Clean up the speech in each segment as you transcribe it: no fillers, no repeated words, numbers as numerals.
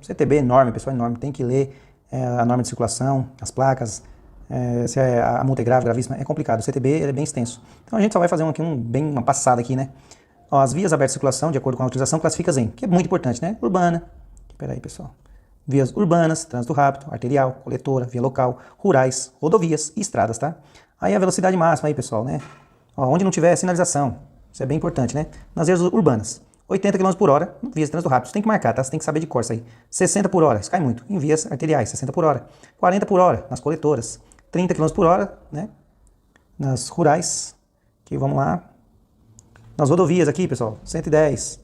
CTB é enorme, pessoal, enorme. Tem que ler a norma de circulação, as placas, se a multa é grave, gravíssima, é complicado. O CTB é bem extenso. Então a gente só vai fazer uma passada aqui, né? Ó, as vias abertas de circulação, de acordo com a utilização, classifica em, que é muito importante, né? Urbana, peraí, pessoal. Vias urbanas, trânsito rápido, arterial, coletora, via local, rurais, rodovias e estradas, tá? Aí a velocidade máxima aí, pessoal, né? Ó, onde não tiver sinalização, isso é bem importante, né? Nas vias urbanas, 80 km por hora, vias de trânsito rápido, você tem que marcar, tá? Você tem que saber de cor isso aí. 60 por hora, isso cai muito, em vias arteriais, 60 por hora. 40 por hora, nas coletoras. 30 km por hora, né? Nas rurais, que vamos lá. Nas rodovias aqui, pessoal, 110,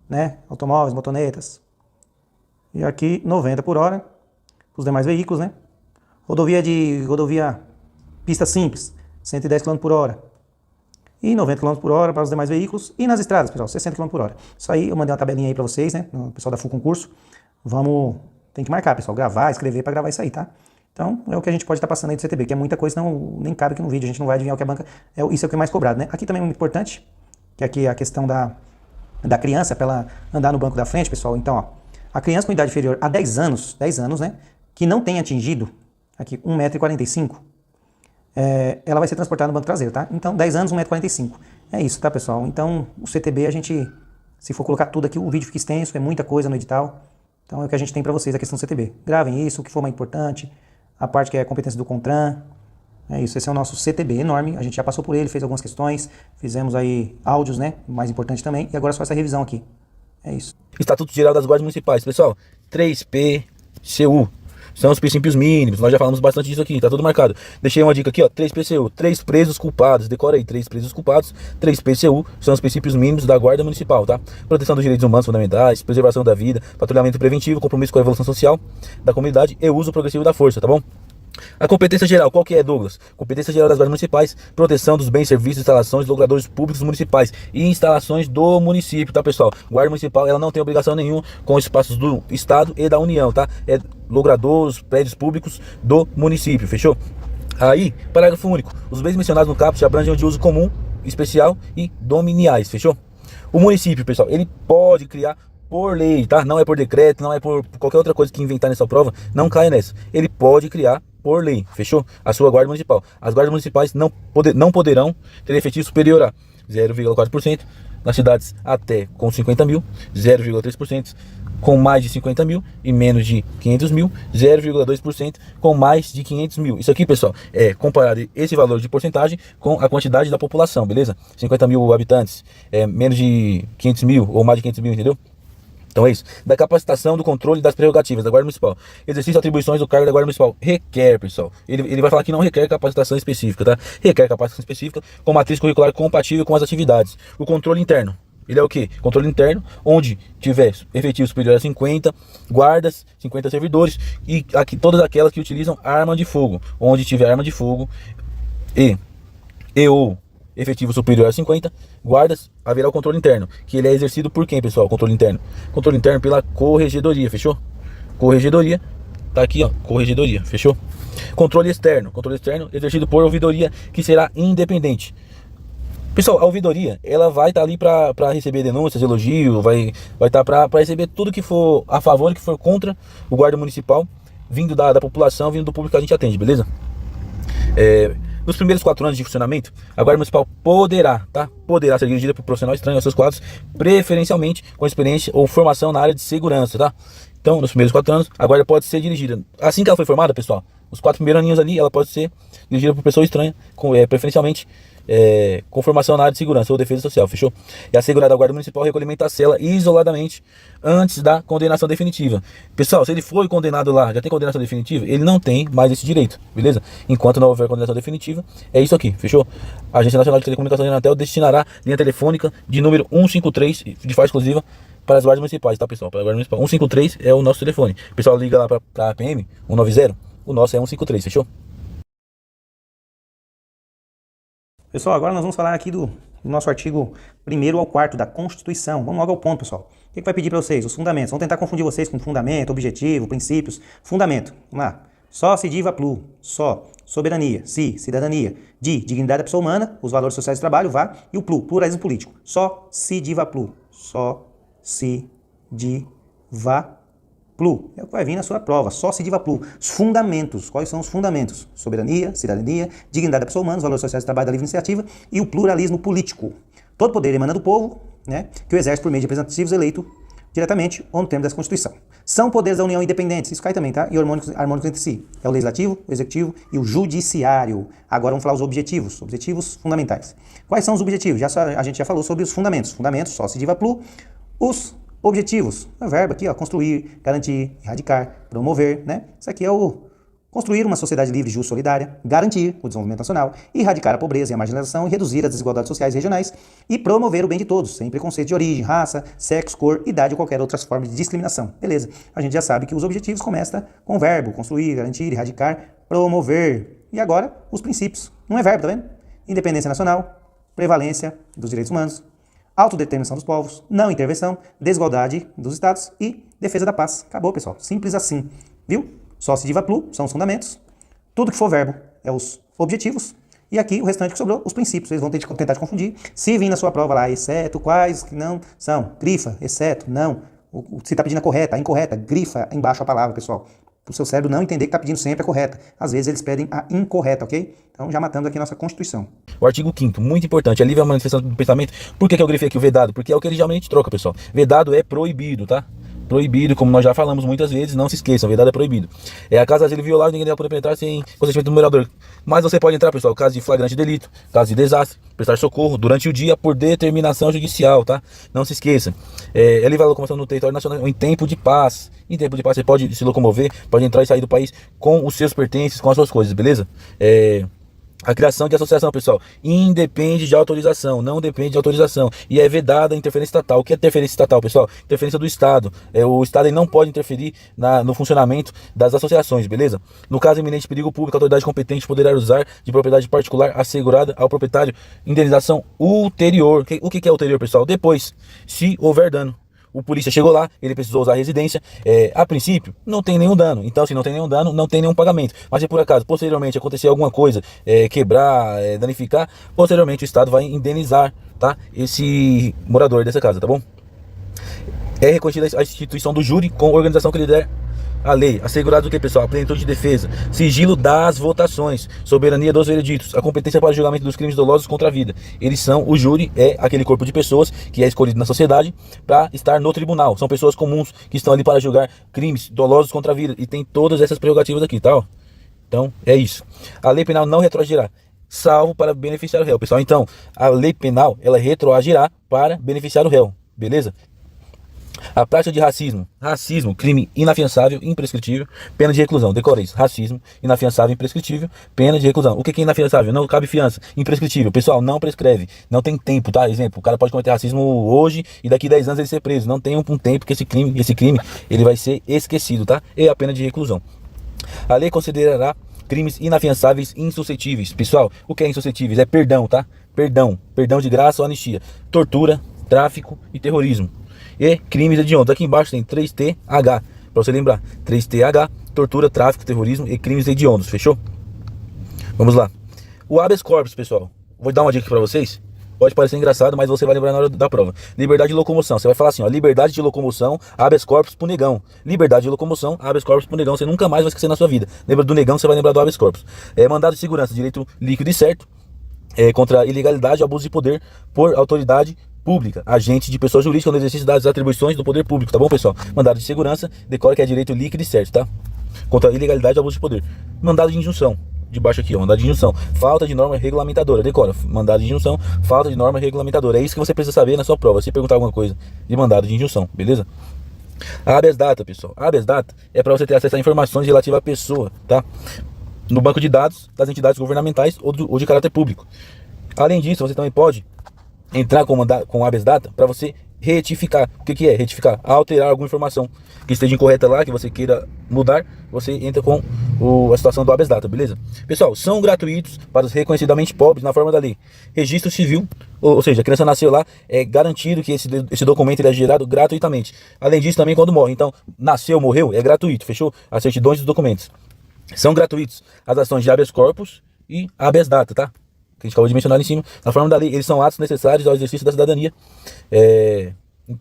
né? Automóveis, motonetas. E aqui 90 por hora, os demais veículos, né? Rodovia pista simples, 110 km por hora. E 90 km por hora para os demais veículos. E nas estradas, pessoal, 60 km por hora. Isso aí, eu mandei uma tabelinha aí para vocês, né? O pessoal da Full Concurso. Tem que marcar, pessoal, gravar, escrever para gravar isso aí, tá? Então, é o que a gente pode estar passando aí do CTB, que é muita coisa, não, nem cabe aqui no vídeo, a gente não vai adivinhar o que a banca... Isso é o que é mais cobrado, né? Aqui também é muito importante, que aqui é a questão da criança, para ela andar no banco da frente, pessoal. Então, ó, a criança com idade inferior a 10 anos, né, que não tenha atingido, aqui, 1,45 m, ela vai ser transportada no banco traseiro, tá? Então, 10 anos, 1,45 m. É isso, tá, pessoal? Então, o CTB, a gente, se for colocar tudo aqui, o vídeo fica extenso, é muita coisa no edital. Então, é o que a gente tem para vocês, a questão do CTB. Gravem isso, o que for mais importante, a parte que é a competência do CONTRAN. É isso, esse é o nosso CTB enorme, a gente já passou por ele, fez algumas questões, fizemos aí áudios, né, mais importante também, e agora só essa revisão aqui. É isso. Estatuto Geral das Guardas Municipais, pessoal, 3PCU, são os princípios mínimos, nós já falamos bastante disso aqui, tá tudo marcado. Deixei uma dica aqui, ó, 3PCU, 3 presos culpados, decora aí, 3 presos culpados, 3PCU, são os princípios mínimos da Guarda Municipal, tá? Proteção dos direitos humanos fundamentais, preservação da vida, patrulhamento preventivo, compromisso com a evolução social da comunidade e uso progressivo da força, tá bom? A competência geral, qual que é, Douglas? Competência geral das guardas municipais, proteção dos bens, serviços, instalações, logradouros públicos municipais e instalações do município, tá, pessoal? Guarda municipal, ela não tem obrigação nenhuma com os espaços do Estado e da União, tá? É logradouros, prédios públicos do município, fechou? Aí, parágrafo único, os bens mencionados no caput abrangem de uso comum, especial e dominiais, fechou? O município, pessoal, ele pode criar por lei, tá? Não é por decreto, não é por qualquer outra coisa que inventar nessa prova, não cai nessa. Ele pode criar por lei, fechou? A sua guarda municipal. As guardas municipais não poderão ter efetivo superior a 0,4% nas cidades até com 50 mil, 0,3% com mais de 50 mil e menos de 500 mil, 0,2% com mais de 500 mil. Isso aqui, pessoal, é comparar esse valor de porcentagem com a quantidade da população, beleza? 50 mil habitantes, menos de 500 mil ou mais de 500 mil, entendeu? Então é isso. Da capacitação, do controle das prerrogativas da Guarda Municipal. Exercício de atribuições do cargo da Guarda Municipal. Requer, pessoal. Ele vai falar que não requer capacitação específica, tá? Requer capacitação específica com matriz curricular compatível com as atividades. O controle interno. Ele é o quê? Controle interno, onde tiver efetivo superior a 50 guardas, 50 servidores e aqui todas aquelas que utilizam arma de fogo. Onde tiver arma de fogo ou efetivo superior a 50 guardas, haverá o controle interno, que ele é exercido por quem, pessoal? Controle interno pela corregedoria, fechou? Corregedoria, tá aqui, ó, corregedoria, fechou? Controle externo exercido por ouvidoria, que será independente. Pessoal, a ouvidoria, ela vai estar ali para receber denúncias, elogio, vai estar para receber tudo que for a favor e que for contra o guarda municipal, vindo da população, vindo do público que a gente atende, beleza? Nos primeiros 4 anos de funcionamento, a Guarda Municipal poderá ser dirigida por profissional estranho aos seus quadros, preferencialmente com experiência ou formação na área de segurança, tá? Então, nos primeiros 4 anos, a Guarda pode ser dirigida, assim que ela foi formada, pessoal, os 4 primeiros aninhos ali, ela pode ser dirigida por pessoa estranha, preferencialmente com formação na área de segurança ou defesa social, fechou? É assegurada à Guarda Municipal o recolhimento à cela isoladamente antes da condenação definitiva. Pessoal, se ele foi condenado lá, já tem condenação definitiva, ele não tem mais esse direito, beleza? Enquanto não houver condenação definitiva, é isso aqui, fechou? A Agência Nacional de Telecomunicações de Anatel destinará linha telefônica de número 153 de faixa exclusiva para as guardas municipais, tá, pessoal? Para a Guarda Municipal. 153 é o nosso telefone. O pessoal liga lá para a PM 190, o nosso é 153, fechou? Pessoal, agora nós vamos falar aqui do nosso artigo 1º ao 4º da Constituição. Vamos logo ao ponto, pessoal. O que vai pedir para vocês? Os fundamentos. Vamos tentar confundir vocês com fundamento, objetivo, princípios. Fundamento. Vamos lá. Só, se, diva, plu. Só. Soberania. Si, cidadania. Di, dignidade da pessoa humana. Os valores sociais do trabalho. Vá. E o plu, pluralismo político. Só, se, diva, plu. Só, se, diva, Plu, é o que vai vir na sua prova, Sociediva Plu. Os fundamentos, quais são os fundamentos? Soberania, cidadania, dignidade da pessoa humana, os valores sociais do trabalho, da livre iniciativa e o pluralismo político. Todo poder emana do povo, né, que o exerce por meio de representativos eleito diretamente ou no termo dessa Constituição. São poderes da União independentes, isso cai também, tá? E harmônicos entre si. É o Legislativo, o Executivo e o Judiciário. Agora vamos falar os objetivos fundamentais. Quais são os objetivos? A gente já falou sobre os fundamentos. Fundamentos, Sociediva Plu. Os objetivos, é o verbo aqui, ó, construir, garantir, erradicar, promover, né? Isso aqui é o construir uma sociedade livre, justa e solidária, garantir o desenvolvimento nacional, erradicar a pobreza e a marginalização e reduzir as desigualdades sociais e regionais e promover o bem de todos, sem preconceito de origem, raça, sexo, cor, idade ou qualquer outra forma de discriminação. Beleza, a gente já sabe que os objetivos começam com o verbo, construir, garantir, erradicar, promover. E agora, os princípios. Não é verbo, tá vendo? Independência nacional, prevalência dos direitos humanos, autodeterminação dos povos, não intervenção, desigualdade dos estados e defesa da paz. Acabou, pessoal. Simples assim. Viu? Sociediva Plu são os fundamentos. Tudo que for verbo é os objetivos. E aqui o restante que sobrou, os princípios. Eles vão tentar te confundir. Se vir na sua prova lá, exceto quais que não são, grifa, exceto, não. Se está pedindo a correta, a incorreta, grifa embaixo a palavra, pessoal. Para o seu cérebro não entender que está pedindo sempre a correta. Às vezes eles pedem a incorreta, ok? Então já matando aqui a nossa Constituição. O artigo 5º, muito importante, é livre a manifestação do pensamento. Por que eu grifei aqui o vedado? Porque é o que ele geralmente troca, pessoal. Vedado é proibido, tá? Proibido, como nós já falamos muitas vezes, não se esqueçam, vedado é proibido. É a caso de violado, ninguém deve poder penetrar sem consentimento do numerador. Mas você pode entrar, pessoal, caso de flagrante delito, caso de desastre, prestar socorro durante o dia por determinação judicial, tá? Não se esqueça. É livre a locomoção no território nacional em tempo de paz. Em tempo de paz você pode se locomover, pode entrar e sair do país com os seus pertences, com as suas coisas, beleza? A criação de associação, pessoal, independe de autorização, não depende de autorização. E é vedada a interferência estatal. O que é interferência estatal, pessoal? Interferência do Estado. O Estado ele não pode interferir no funcionamento das associações, beleza? No caso de iminente perigo público, a autoridade competente poderá usar de propriedade particular assegurada ao proprietário indenização ulterior. O que é ulterior, pessoal? Depois, se houver dano. O polícia chegou lá, ele precisou usar a residência, a princípio não tem nenhum dano, então se não tem nenhum dano, não tem nenhum pagamento, mas se por acaso, posteriormente acontecer alguma coisa, quebrar, danificar, posteriormente o Estado vai indenizar, tá, esse morador dessa casa, tá bom? É reconhecida a instituição do júri com organização que lhe der a lei, assegurado o que, pessoal? A plenitude de defesa, sigilo das votações, soberania dos vereditos, a competência para o julgamento dos crimes dolosos contra a vida. Eles são, o júri é aquele corpo de pessoas que é escolhido na sociedade para estar no tribunal. São pessoas comuns que estão ali para julgar crimes dolosos contra a vida e tem todas essas prerrogativas aqui, tá? Então, é isso. A lei penal não retroagirá, salvo para beneficiar o réu, pessoal. Então, a lei penal, ela retroagirá para beneficiar o réu, beleza? A prática de racismo, crime inafiançável, imprescritível, pena de reclusão. Decora isso. Racismo, inafiançável, imprescritível, pena de reclusão. O que é inafiançável? Não cabe fiança. Imprescritível. Pessoal, não prescreve. Não tem tempo, tá? Exemplo, o cara pode cometer racismo hoje e daqui 10 anos ele ser preso. Não tem um tempo que esse crime ele vai ser esquecido, tá? E a pena de reclusão. A lei considerará crimes inafiançáveis insuscetíveis. Pessoal, o que é insuscetíveis? É perdão, tá? Perdão de graça ou anistia. Tortura, tráfico e terrorismo. E crimes hediondos. Aqui embaixo tem 3TH, para você lembrar. 3TH, tortura, tráfico, terrorismo e crimes hediondos, fechou? Vamos lá. O habeas corpus, pessoal. Vou dar uma dica aqui para vocês. Pode parecer engraçado, mas você vai lembrar na hora da prova. Liberdade de locomoção. Você vai falar assim, ó. Liberdade de locomoção, habeas corpus pro negão. Liberdade de locomoção, habeas corpus pro negão. Você nunca mais vai esquecer na sua vida. Lembra do negão, você vai lembrar do habeas corpus. Mandado de segurança, direito líquido e certo. Contra ilegalidade, abuso de poder por autoridade pública, agente de pessoa jurídica no exercício das atribuições do poder público, tá bom, pessoal? Mandado de segurança, decora que é direito líquido e certo, tá? Contra ilegalidade e abuso de poder. Mandado de injunção, de baixo aqui, ó, mandado de injunção. Falta de norma regulamentadora, decora. Mandado de injunção, falta de norma regulamentadora. É isso que você precisa saber na sua prova, se perguntar alguma coisa de mandado de injunção, beleza? A habeas data, pessoal. A habeas data é para você ter acesso a informações relativas à pessoa, tá? No banco de dados das entidades governamentais ou de caráter público. Além disso, você também pode entrar com habeas data para você retificar. O que é retificar? Alterar alguma informação que esteja incorreta lá, que você queira mudar, você entra com a situação do habeas data, beleza? Pessoal, são gratuitos para os reconhecidamente pobres na forma da lei. Registro civil, ou seja, a criança nasceu lá, é garantido que esse documento ele é gerado gratuitamente. Além disso, também quando morre. Então, nasceu, morreu, é gratuito, fechou? As certidões dos documentos. São gratuitos as ações de habeas corpus e habeas data, tá? Que a gente acabou de mencionar ali em cima, na forma da lei, eles são atos necessários ao exercício da cidadania,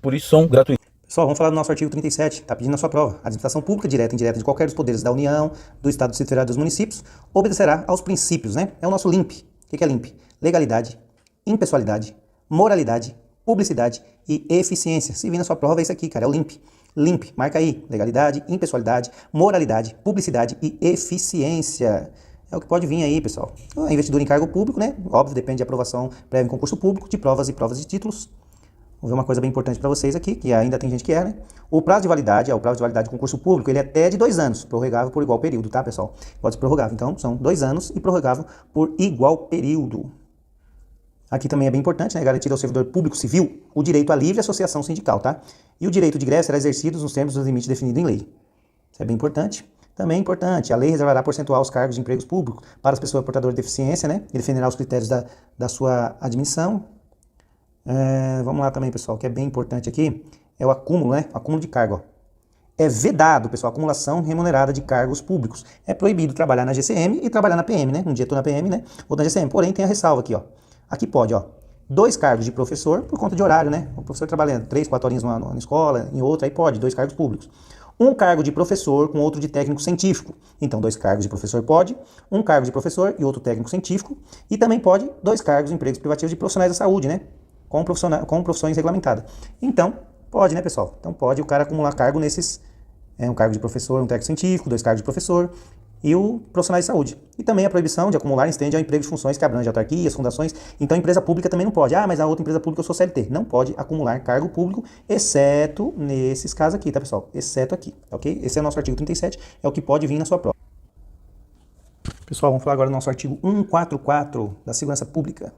por isso são gratuitos. Pessoal, vamos falar do nosso artigo 37, está pedindo a sua prova. A administração pública, direta e indireta de qualquer dos poderes da União, do Estado, do Distrito Federal e dos municípios, obedecerá aos princípios, né? É o nosso LIMP. O que é LIMP? Legalidade, impessoalidade, moralidade, publicidade e eficiência. Se vir na sua prova é isso aqui, cara, é o LIMP. LIMP, marca aí, legalidade, impessoalidade, moralidade, publicidade e eficiência. É o que pode vir aí, pessoal. A investidura em cargo público, né? Óbvio, depende de aprovação prévia em concurso público, de provas e provas de títulos. Vou ver uma coisa bem importante para vocês aqui, que ainda tem gente que né? O prazo de validade, o prazo de validade do concurso público, ele é até de 2 anos, prorrogável por igual período, tá, pessoal? Pode ser prorrogável, então são 2 anos e prorrogável por igual período. Aqui também é bem importante, né? Garantir ao servidor público civil o direito à livre associação sindical, tá? E o direito de greve será exercido nos termos dos limites definidos em lei. Isso é bem importante. Também é importante, a lei reservará percentual aos cargos de empregos públicos para as pessoas portadoras de deficiência, né? E defenderá os critérios da sua admissão. Vamos lá também, pessoal, que é bem importante aqui, é o acúmulo, né? O acúmulo de cargo, ó. É vedado, pessoal, a acumulação remunerada de cargos públicos. É proibido trabalhar na GCM e trabalhar na PM, né? Um dia eu tô na PM, né? Ou na GCM. Porém, tem a ressalva aqui, ó. Aqui pode, ó. 2 cargos de professor por conta de horário, né? O professor trabalhando 3, 4 horinhas numa escola, em outra, aí pode, 2 cargos públicos. 1 cargo de professor com outro de técnico científico. Então, 2 cargos de professor pode, 1 cargo de professor e outro técnico científico. E também pode 2 cargos de empregos privativos de profissionais da saúde, né? Com profissões regulamentadas. Então, pode, né, pessoal? Então, pode o cara acumular cargo nesses, um cargo de professor, um técnico científico, 2 cargos de professor e o profissional de saúde. E também a proibição de acumular estende ao emprego de funções que abrange autarquias, fundações. Então, a empresa pública também não pode. Ah, mas a outra empresa pública eu sou CLT. Não pode acumular cargo público, exceto nesses casos aqui, tá, pessoal? Exceto aqui, ok? Esse é o nosso artigo 37, é o que pode vir na sua prova. Pessoal, vamos falar agora do nosso artigo 144 da Segurança Pública.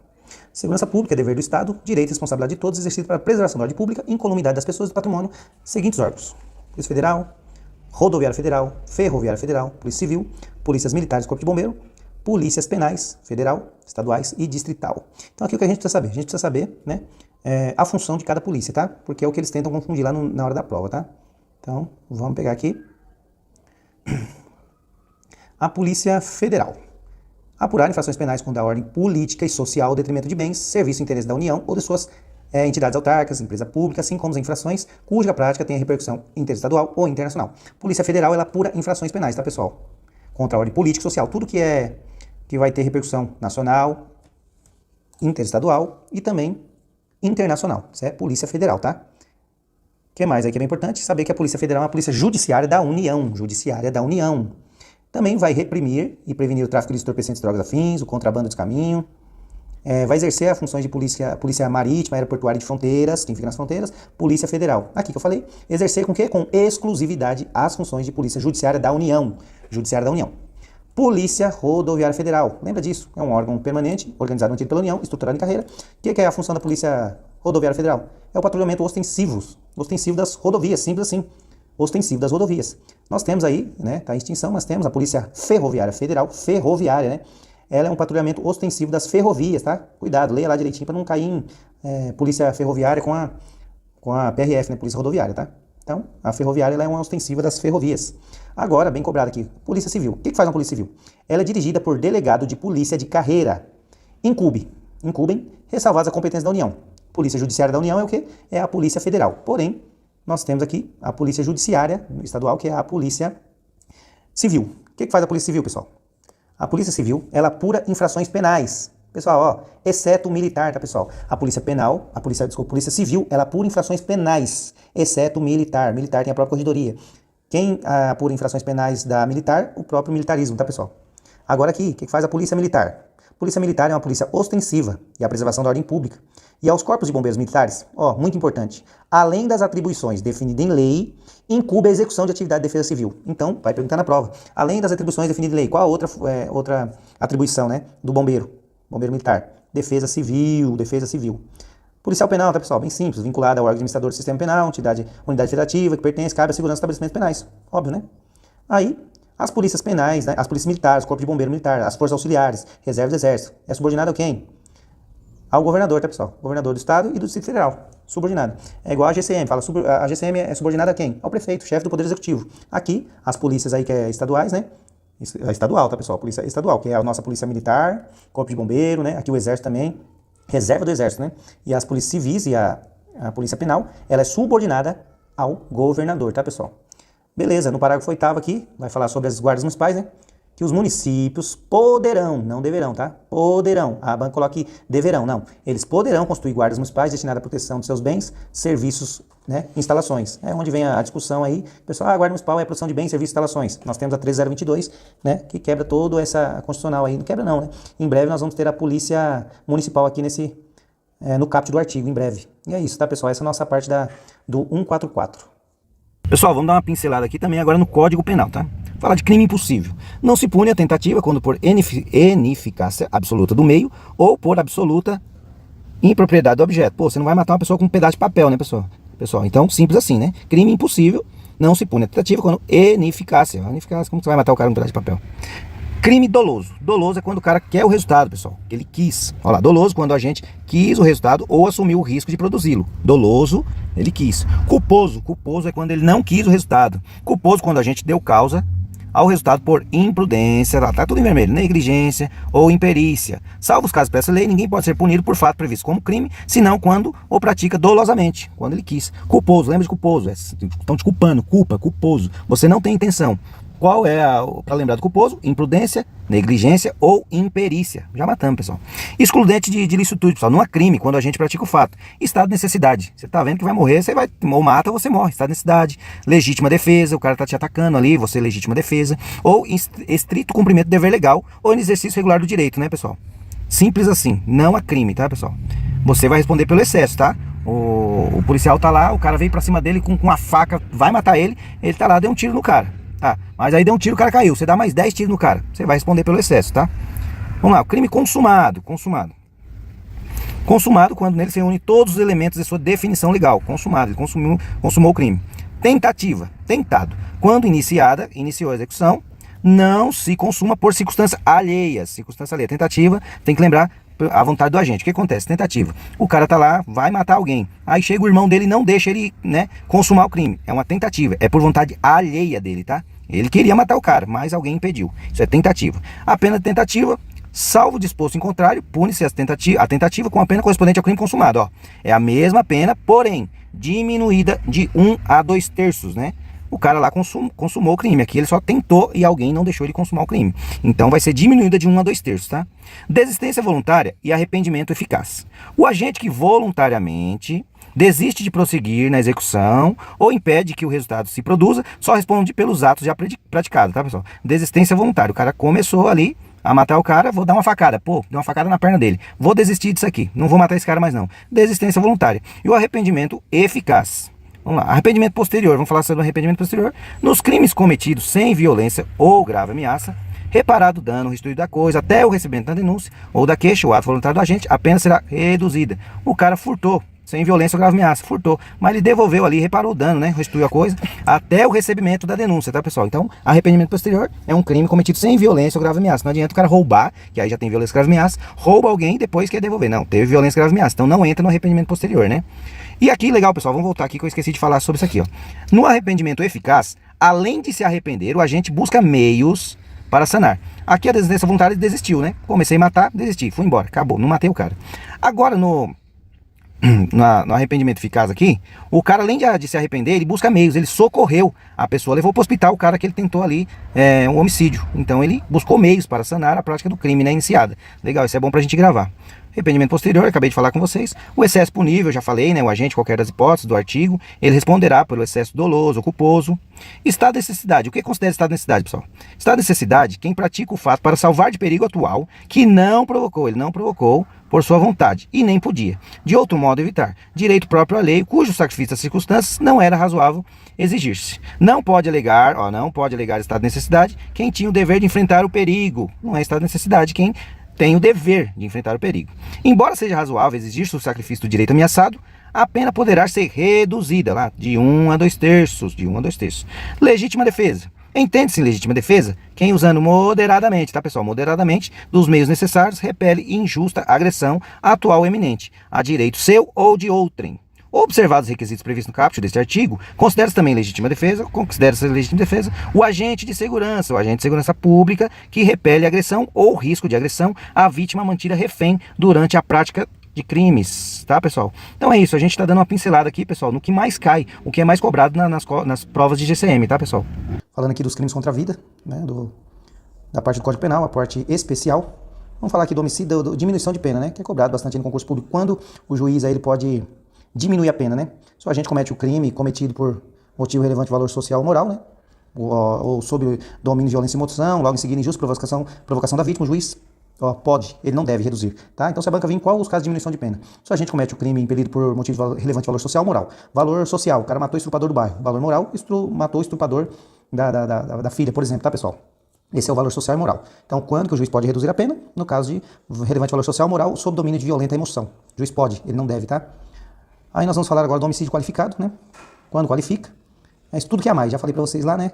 Segurança pública é dever do Estado, direito e responsabilidade de todos, exercido para a preservação da ordem pública, incolumidade das pessoas e do patrimônio, seguintes órgãos: Polícia Federal, Rodoviária Federal, Ferroviária Federal, Polícia Civil, Polícias Militares, Corpo de Bombeiro, Polícias Penais, Federal, Estaduais e Distrital. Então aqui o que a gente precisa saber? A gente precisa saber, né, a função de cada polícia, tá? Porque é o que eles tentam confundir lá na hora da prova, tá? Então, vamos pegar aqui. A Polícia Federal. Apurar infrações penais contra a ordem política e social, detrimento de bens, serviço e interesse da União ou de suas entidades autárquicas, empresa pública, assim como as infrações cuja prática tenha repercussão interestadual ou internacional. Polícia Federal, ela apura infrações penais, tá, pessoal? Contra a ordem política e social, tudo que vai ter repercussão nacional, interestadual e também internacional. Isso é Polícia Federal, tá? O que mais aí que é bem importante? Saber que a Polícia Federal é uma polícia judiciária da União, Também vai reprimir e prevenir o tráfico de entorpecentes, drogas afins, o contrabando de caminho. Vai exercer as funções de polícia marítima, aeroportuária de fronteiras, quem fica nas fronteiras, Polícia Federal. Aqui que eu falei, exercer com o quê? Com exclusividade as funções de polícia judiciária da União. Polícia Rodoviária Federal. Lembra disso? É um órgão permanente, organizado e mantido pela União, estruturado em carreira. O que é a função da Polícia Rodoviária Federal? É o patrulhamento ostensivo das rodovias, simples assim. Ostensivo das rodovias. Nós temos aí, né, tá em extinção, mas temos a Polícia Ferroviária Federal, ferroviária, né? Ela é um patrulhamento ostensivo das ferrovias, tá? Cuidado, leia lá direitinho para não cair em Polícia Ferroviária com a PRF, né, Polícia Rodoviária, tá? Então, a ferroviária ela é uma ostensiva das ferrovias. Agora, bem cobrado aqui, Polícia Civil. O que faz uma Polícia Civil? Ela é dirigida por delegado de polícia de carreira. Incumbem, ressalvadas a competência da União. Polícia Judiciária da União é o quê? É a Polícia Federal. Porém, nós temos aqui a Polícia Judiciária Estadual, que é a Polícia Civil. O que faz a Polícia Civil, pessoal? A Polícia Civil, ela apura infrações penais. Pessoal, ó, exceto o militar, tá, pessoal? A Polícia Civil, ela apura infrações penais, exceto o militar. Militar tem a própria corregedoria. Quem apura infrações penais da militar? O próprio militarismo, tá, pessoal? Agora aqui, o que faz a Polícia Militar? Polícia Militar é uma polícia ostensiva e a preservação da ordem pública. E aos corpos de bombeiros militares, ó, muito importante, além das atribuições definidas em lei, incumbe a execução de atividade de defesa civil. Então, vai perguntar na prova. Além das atribuições definidas em lei, qual a outra atribuição, né, do bombeiro militar? Defesa civil. Policial penal, tá, pessoal? Bem simples, vinculada ao órgão administrador do sistema penal, unidade federativa, que pertence, cabe à segurança de estabelecimentos penais. Óbvio, né? Aí, as polícias penais, né, as polícias militares, corpo de bombeiro militar, as forças auxiliares, reserva do exército. É subordinado a quem? Ao governador, tá, pessoal? Governador do estado e do Distrito Federal. Subordinado. É igual a GCM. A GCM é subordinada a quem? Ao prefeito, chefe do Poder Executivo. Aqui, as polícias aí que é estaduais, né? Estadual, tá, pessoal? Polícia estadual, que é a nossa polícia militar, corpo de bombeiro, né? Aqui o exército também, reserva do exército, né? E as polícias civis e a polícia penal, ela é subordinada ao governador, tá, pessoal? Beleza, no parágrafo 8º aqui, vai falar sobre as guardas municipais, né? Que os municípios poderão, não deverão, tá? Poderão, a banca coloca aqui deverão, não. Eles poderão construir guardas municipais destinadas à proteção de seus bens, serviços, né, instalações. É onde vem a discussão aí. Pessoal, a guarda municipal é a produção de bens, serviços e instalações. Nós temos a 13022, né, que quebra toda essa constitucional aí. Não quebra não, né? Em breve nós vamos ter a polícia municipal aqui no caput do artigo, em breve. E é isso, tá, pessoal? Essa é a nossa parte do 144. Pessoal, vamos dar uma pincelada aqui também agora no Código Penal, tá? Fala de crime impossível. Não se pune a tentativa quando por ineficácia absoluta do meio ou por absoluta impropriedade do objeto. Pô, você não vai matar uma pessoa com um pedaço de papel, né, pessoal? Então, simples assim, né? Crime impossível, não se pune a tentativa quando ineficácia. Ineficácia, como você vai matar o cara com um pedaço de papel? Crime doloso. Doloso é quando o cara quer o resultado, pessoal. Ele quis. Olha lá, doloso quando a gente quis o resultado ou assumiu o risco de produzi-lo. Doloso, ele quis. Culposo. Culposo é quando ele não quis o resultado. Culposo quando a gente deu causa ao resultado por imprudência, tá tudo em vermelho, negligência ou imperícia. Salvo os casos dessa lei, ninguém pode ser punido por fato previsto como crime, senão quando o pratica dolosamente, quando ele quis. Culposo, lembra de culposo, estão te culpando, culposo. Você não tem intenção. Qual é para lembrar do culposo? Imprudência, negligência ou imperícia. Já matamos, pessoal. Excludente de licitude, pessoal. Não há crime quando a gente pratica o fato. Estado de necessidade. Você tá vendo que vai morrer, você vai ou mata ou você morre. Estado de necessidade. Legítima defesa, o cara tá te atacando ali, você legítima defesa. Ou estrito cumprimento do dever legal ou em exercício regular do direito, né, pessoal? Simples assim. Não há crime, tá, pessoal? Você vai responder pelo excesso, tá? O policial tá lá, o cara veio pra cima dele com a faca, vai matar ele tá lá, deu um tiro no cara. Tá, mas aí deu um tiro, o cara caiu. Você dá mais 10 tiros no cara. Você vai responder pelo excesso, tá? Vamos lá, o crime consumado. Consumado quando nele se une todos os elementos de sua definição legal. Consumado, ele consumou o crime. Tentativa, tentado. Quando iniciou a execução, não se consuma por circunstâncias alheias. Circunstância alheia. Tentativa, tem que lembrar a vontade do agente. O que acontece? Tentativa. O cara tá lá, vai matar alguém. Aí chega o irmão dele e não deixa ele, né, consumar o crime. É uma tentativa. É por vontade alheia dele, tá? Ele queria matar o cara, mas alguém impediu. Isso é tentativa. A pena de tentativa, salvo disposto em contrário, pune-se a tentativa com a pena correspondente ao crime consumado. Ó. É a mesma pena, porém, diminuída de 1 a 2/3, né? O cara lá consumou o crime. Aqui ele só tentou e alguém não deixou ele consumar o crime. Então vai ser diminuída de 1 a 2/3, tá? Desistência voluntária e arrependimento eficaz. O agente que voluntariamente desiste de prosseguir na execução ou impede que o resultado se produza, só responde pelos atos já praticados, tá, pessoal? Desistência voluntária. O cara começou ali a matar o cara, vou dar uma facada. Pô, deu uma facada na perna dele. Vou desistir disso aqui. Não vou matar esse cara mais não. Desistência voluntária. E o arrependimento eficaz. Vamos lá, arrependimento posterior, vamos falar sobre o arrependimento posterior. Nos crimes cometidos sem violência ou grave ameaça, reparado o dano, restituído da coisa, até o recebimento da denúncia ou da queixa, o ato voluntário do agente, a pena será reduzida. O cara furtou, sem violência ou grave ameaça, furtou, mas ele devolveu ali, reparou o dano, né, restituiu a coisa, até o recebimento da denúncia, tá, pessoal? Então, arrependimento posterior é um crime cometido sem violência ou grave ameaça. Não adianta o cara roubar, que aí já tem violência ou grave ameaça, rouba alguém e depois quer devolver. Não, teve violência ou grave ameaça, então não entra no arrependimento posterior, né? E aqui, legal, pessoal, vamos voltar aqui que eu esqueci de falar sobre isso aqui, ó. No arrependimento eficaz, além de se arrepender, o agente busca meios para sanar. Aqui a desistência voluntária desistiu, né? Comecei a matar, desisti, fui embora, acabou, não matei o cara. Agora, no arrependimento eficaz aqui, o cara, além de se arrepender, ele busca meios, ele socorreu a pessoa, levou para o hospital o cara que ele tentou ali um homicídio. Então ele buscou meios para sanar a prática do crime, né, iniciada. Legal, isso é bom pra gente gravar. Arrependimento posterior, acabei de falar com vocês. O excesso punível, já falei, né? O agente, qualquer das hipóteses do artigo, ele responderá pelo excesso doloso ou culposo. Estado de necessidade. O que considera estado de necessidade, pessoal? Estado de necessidade, quem pratica o fato para salvar de perigo atual, que não provocou, ele não provocou por sua vontade, e nem podia, de outro modo, evitar. Direito próprio à lei, cujo sacrifício das circunstâncias não era razoável exigir-se. Não pode alegar estado de necessidade quem tinha o dever de enfrentar o perigo. Não é estado de necessidade quem tem o dever de enfrentar o perigo. Embora seja razoável exigir-se o sacrifício do direito ameaçado, a pena poderá ser reduzida lá de 1 a 2/3. Legítima defesa. Entende-se em legítima defesa quem, usando moderadamente, tá, pessoal? Moderadamente, dos meios necessários, repele injusta agressão atual ou eminente, a direito seu ou de outrem. Observados os requisitos previstos no caput deste artigo, considera-se também legítima defesa o agente de segurança pública que repele agressão ou risco de agressão à vítima mantida refém durante a prática de crimes, tá, pessoal? Então é isso, a gente tá dando uma pincelada aqui, pessoal, no que mais cai, o que é mais cobrado nas provas de GCM, tá, pessoal? Falando aqui dos crimes contra a vida, né, da parte do Código Penal, a parte especial. Vamos falar aqui do homicídio, diminuição de pena, né, que é cobrado bastante no concurso público, quando o juiz aí ele pode diminuir a pena, né? Se o agente comete o crime cometido por motivo relevante de valor social ou moral, né, ou sob domínio de violência e moção, logo em seguida injusta provocação da vítima, o juiz pode, ele não deve reduzir, tá? Então se a banca vir em qual os casos de diminuição de pena? Se a gente comete o crime impelido por motivo relevante de valor social ou moral. Valor social, o cara matou o estrupador do bairro. Valor moral, matou o estrupador da filha, por exemplo, tá, pessoal? Esse é o valor social e moral. Então, quando que o juiz pode reduzir a pena? No caso de relevante valor social ou moral, sob domínio de violenta emoção. O juiz pode, ele não deve, tá? Aí nós vamos falar agora do homicídio qualificado, né? Quando qualifica. É isso tudo que é a mais, já falei pra vocês lá, né?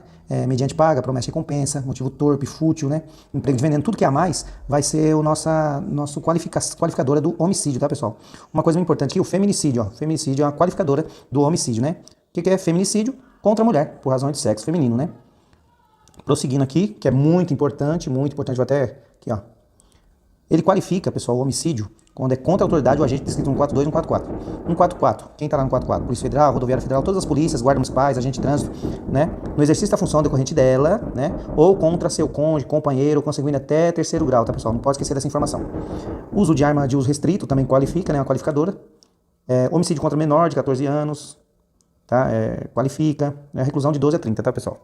Mediante paga, promessa e recompensa, motivo torpe, fútil, né? Emprego de veneno, tudo que é a mais vai ser o nosso qualificadora do homicídio, tá, pessoal? Uma coisa muito importante aqui, o feminicídio, ó. Feminicídio é uma qualificadora do homicídio, né? O que é feminicídio? Contra a mulher, por razão de sexo feminino, né? Prosseguindo aqui, que é muito importante, vou até aqui, ó. Ele qualifica, pessoal, o homicídio quando é contra a autoridade, o agente descrito no 142 e no 144. 144, quem está lá no 144? Polícia Federal, Rodoviária Federal, todas as polícias, guardas municipais, agente de trânsito, né? No exercício da função decorrente dela, né? Ou contra seu cônjuge, companheiro, consanguíneo até terceiro grau, tá, pessoal? Não pode esquecer dessa informação. Uso de arma de uso restrito também qualifica, né? Uma qualificadora. Homicídio contra menor de 14 anos, tá? Qualifica. Reclusão de 12 a 30, tá, pessoal?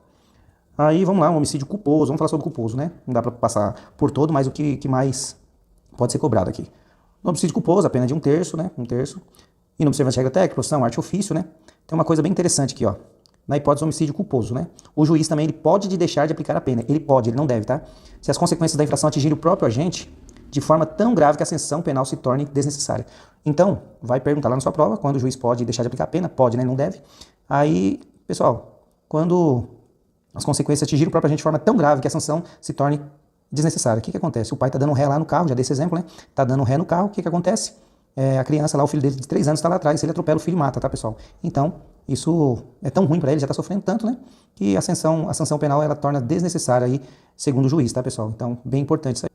Aí, vamos lá, um homicídio culposo. Vamos falar sobre culposo, né? Não dá para passar por todo, mas o que mais pode ser cobrado aqui. No homicídio culposo, a pena de 1/3, né? 1/3. Inobservância de regra técnica, profissão, arte ofício, né? Tem uma coisa bem interessante aqui, ó. Na hipótese do homicídio culposo, né? O juiz também ele pode deixar de aplicar a pena. Ele pode, ele não deve, tá? Se as consequências da infração atingirem o próprio agente de forma tão grave que a sanção penal se torne desnecessária. Então, vai perguntar lá na sua prova quando o juiz pode deixar de aplicar a pena. Pode, né? Ele não deve. Aí, pessoal, quando as consequências atingirem o próprio agente de forma tão grave que a sanção se torne desnecessária. O que acontece? O pai está dando ré lá no carro, já dei esse exemplo, né? Está dando ré no carro, o que acontece? A criança lá, o filho dele de 3 anos está lá atrás, ele atropela o filho e mata, tá, pessoal? Então, isso é tão ruim para ele, já está sofrendo tanto, né? Que a sanção penal, ela torna desnecessária aí, segundo o juiz, tá, pessoal? Então, bem importante isso aí.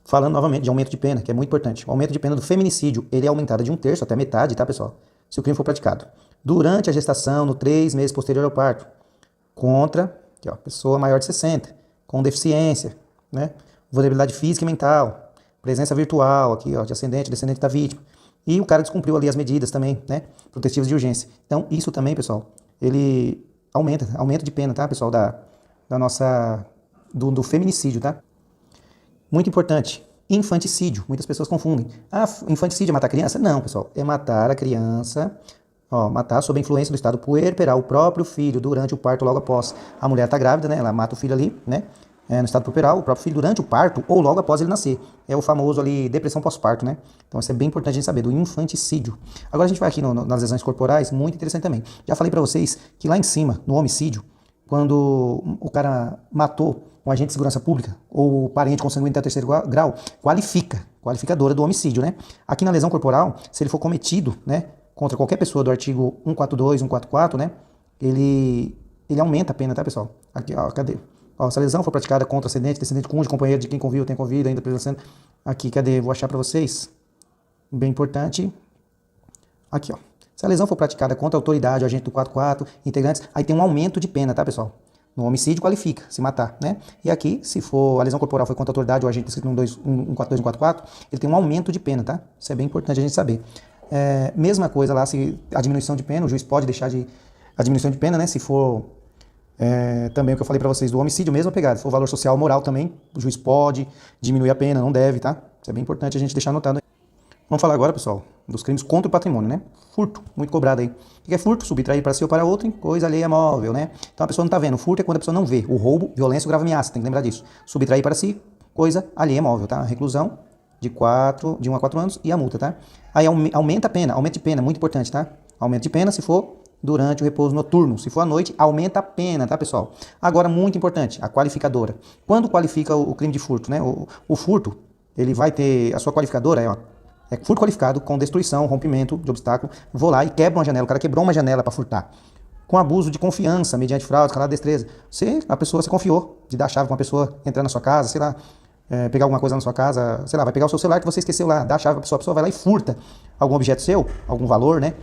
Falando novamente de aumento de pena, que é muito importante. O aumento de pena do feminicídio, ele é aumentado de 1/3 até metade, tá, pessoal? Se o crime for praticado durante a gestação, no 3 meses posterior ao parto, contra, aqui, ó, pessoa maior de 60, com deficiência, né? Vulnerabilidade física e mental, presença virtual aqui, ó, de ascendente, descendente da vítima. E o cara descumpriu ali as medidas também, né? Protetivas de urgência. Então, isso também, pessoal, ele aumento de pena, tá, pessoal, do feminicídio, tá? Muito importante, infanticídio. Muitas pessoas confundem. Ah, infanticídio é matar a criança? Não, pessoal, é matar a criança, matar sob a influência do estado puerperal o próprio filho durante o parto, logo após. A mulher tá grávida, né? Ela mata o filho ali, né? No estado puerperal, o próprio filho durante o parto ou logo após ele nascer. É o famoso ali depressão pós-parto, né? Então isso é bem importante a gente saber, do infanticídio. Agora a gente vai aqui nas lesões corporais, muito interessante também. Já falei pra vocês que lá em cima, no homicídio, quando o cara matou um agente de segurança pública ou parente consanguíneo até o terceiro grau, qualificadora do homicídio, né? Aqui na lesão corporal, se ele for cometido, né, contra qualquer pessoa do artigo 142, 144, né, ele aumenta a pena, tá, pessoal? Aqui, ó, cadê? Ó, se a lesão for praticada contra ascendente, descendente, cônjuge, companheiro de quem convive, tem convido, ainda presenciando. Aqui, cadê? Vou achar pra vocês. Bem importante. Aqui, ó. Se a lesão for praticada contra a autoridade, o agente do 44, integrantes, aí tem um aumento de pena, tá, pessoal? No homicídio qualifica, se matar, né? E aqui, se for a lesão corporal foi contra a autoridade, o agente descrito no 142, 144, ele tem um aumento de pena, tá? Isso é bem importante a gente saber. Mesma coisa lá, se a diminuição de pena, o juiz pode deixar a diminuição de pena, né? Se for também o que eu falei pra vocês do homicídio, mesma pegada. Se for valor social ou moral também, o juiz pode diminuir a pena, não deve, tá? Isso é bem importante a gente deixar anotado aí. Vamos falar agora, pessoal, dos crimes contra o patrimônio, né? Furto, muito cobrado aí. O que é furto? Subtrair para si ou para outro em coisa alheia móvel, né? Então a pessoa não tá vendo. O furto é quando a pessoa não vê. O roubo, violência ou grave ameaça, tem que lembrar disso. Subtrair para si, coisa alheia móvel, tá? Reclusão de 1 a 4 anos e a multa, tá? Aí aumenta a pena, aumento de pena, muito importante, tá? Aumento de pena se for durante o repouso noturno. Se for à noite, aumenta a pena, tá, pessoal? Agora, muito importante, a qualificadora. Quando qualifica o crime de furto, né? O furto, ele vai ter a sua qualificadora, ó. É furto qualificado com destruição, rompimento de obstáculo. Vou lá e quebro uma janela. O cara quebrou uma janela para furtar. Com abuso de confiança, mediante fraude, escalada de destreza. A pessoa se confiou de dar a chave para uma pessoa entrar na sua casa, sei lá. pegar alguma coisa na sua casa, sei lá, vai pegar o seu celular que você esqueceu lá, dá a chave pra pessoa vai lá e furta algum objeto seu, algum valor, né?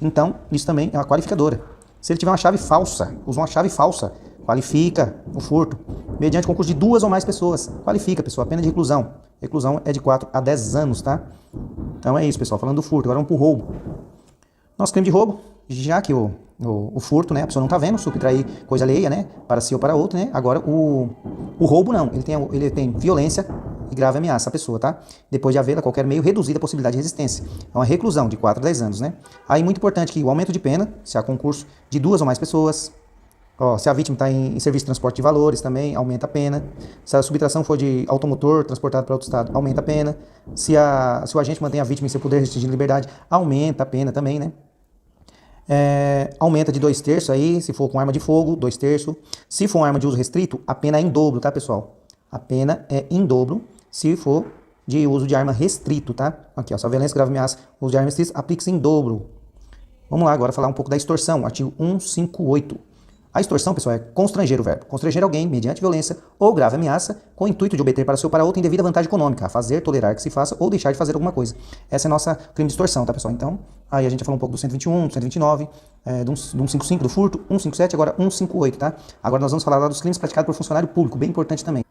Então, isso também é uma qualificadora. Se ele tiver uma chave falsa, usa uma chave falsa, qualifica o furto. Mediante concurso de 2 ou mais pessoas, qualifica, pessoal, a pena de reclusão. Reclusão é de 4 a 10 anos, tá? Então é isso, pessoal, falando do furto. Agora vamos pro roubo. Nosso crime de roubo, já que o furto, né, a pessoa não tá vendo, subtrair coisa alheia, né, para si ou para outro, né? Agora o roubo não, ele tem violência e grave ameaça à pessoa, tá? Depois de haver a qualquer meio reduzida a possibilidade de resistência. É uma reclusão de 4 a 10 anos, né? Aí muito importante que o aumento de pena, se há concurso de 2 ou mais pessoas, se a vítima está em serviço de transporte de valores também, aumenta a pena. Se a subtração for de automotor transportado para outro estado, aumenta a pena. Se o agente mantém a vítima em seu poder restringido de liberdade, aumenta a pena também, né? Aumenta de 2/3 aí, se for com arma de fogo, 2/3. Se for arma de uso restrito, a pena é em dobro, tá, pessoal? A pena é em dobro se for de uso de arma restrito, tá? Aqui, ó, se a violência, grave ameaça, uso de arma restrita, aplica-se em dobro. Vamos lá agora falar um pouco da extorsão, artigo 158. A extorsão, pessoal, é constranger o verbo. Constranger alguém mediante violência ou grave ameaça com o intuito de obter para si ou para outro indevida vantagem econômica, a fazer, tolerar que se faça ou deixar de fazer alguma coisa. Essa é a nossa crime de extorsão, tá, pessoal? Então, aí a gente já falou um pouco do 121, do 129, do 155, do furto, 157, agora 158, tá? Agora nós vamos falar lá dos crimes praticados por funcionário público, bem importante também.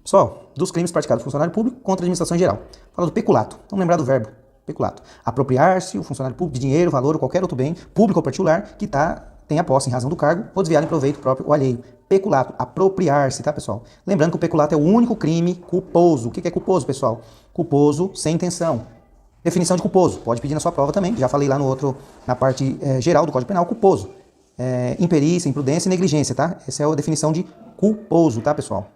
Pessoal, dos crimes praticados por funcionário público contra a administração em geral. Fala do peculato. Vamos lembrar do verbo peculato. Apropriar-se o funcionário público de dinheiro, valor ou qualquer outro bem, público ou particular, que tenha posse em razão do cargo ou desviar em proveito próprio ou alheio. Peculato, apropriar-se, tá, pessoal? Lembrando que o peculato é o único crime culposo. O que é culposo, pessoal? Culposo sem intenção. Definição de culposo. Pode pedir na sua prova também. Já falei lá na parte geral do Código Penal, culposo. Imperícia, imprudência e negligência, tá? Essa é a definição de culposo, tá, pessoal?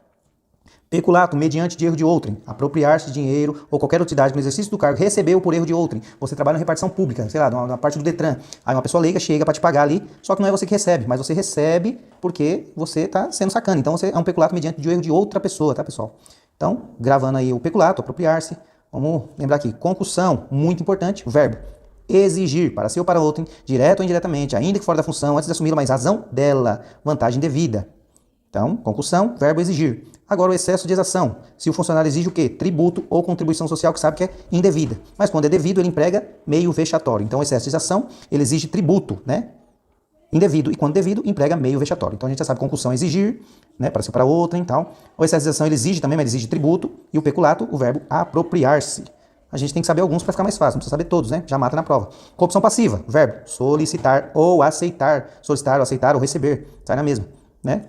Peculato, mediante de erro de outrem, apropriar-se de dinheiro ou qualquer utilidade no exercício do cargo, recebeu por erro de outrem. Você trabalha na repartição pública, sei lá, na parte do Detran. Aí uma pessoa leiga chega para te pagar ali, só que não é você que recebe, mas você recebe porque você está sendo sacana. Então você é um peculato mediante de erro de outra pessoa, tá, pessoal? Então, gravando aí o peculato, apropriar-se. Vamos lembrar aqui, concussão, muito importante, o verbo. Exigir, para si ou para outrem, direto ou indiretamente, ainda que fora da função, antes de assumir uma razão dela, vantagem devida. Então, concussão, verbo exigir. Agora, o excesso de exação. Se o funcionário exige o quê? Tributo ou contribuição social, que sabe que é indevida. Mas quando é devido, ele emprega meio vexatório. Então, o excesso de exação, ele exige tributo, né? Indevido. E quando devido, emprega meio vexatório. Então, a gente já sabe concussão é exigir, né? Para si ou para outra, então. O excesso de exação, ele exige também, mas ele exige tributo. E o peculato, o verbo apropriar-se. A gente tem que saber alguns para ficar mais fácil, não precisa saber todos, né? Já mata na prova. Corrupção passiva, verbo solicitar ou aceitar. Solicitar ou aceitar ou receber. Sai na mesma, né?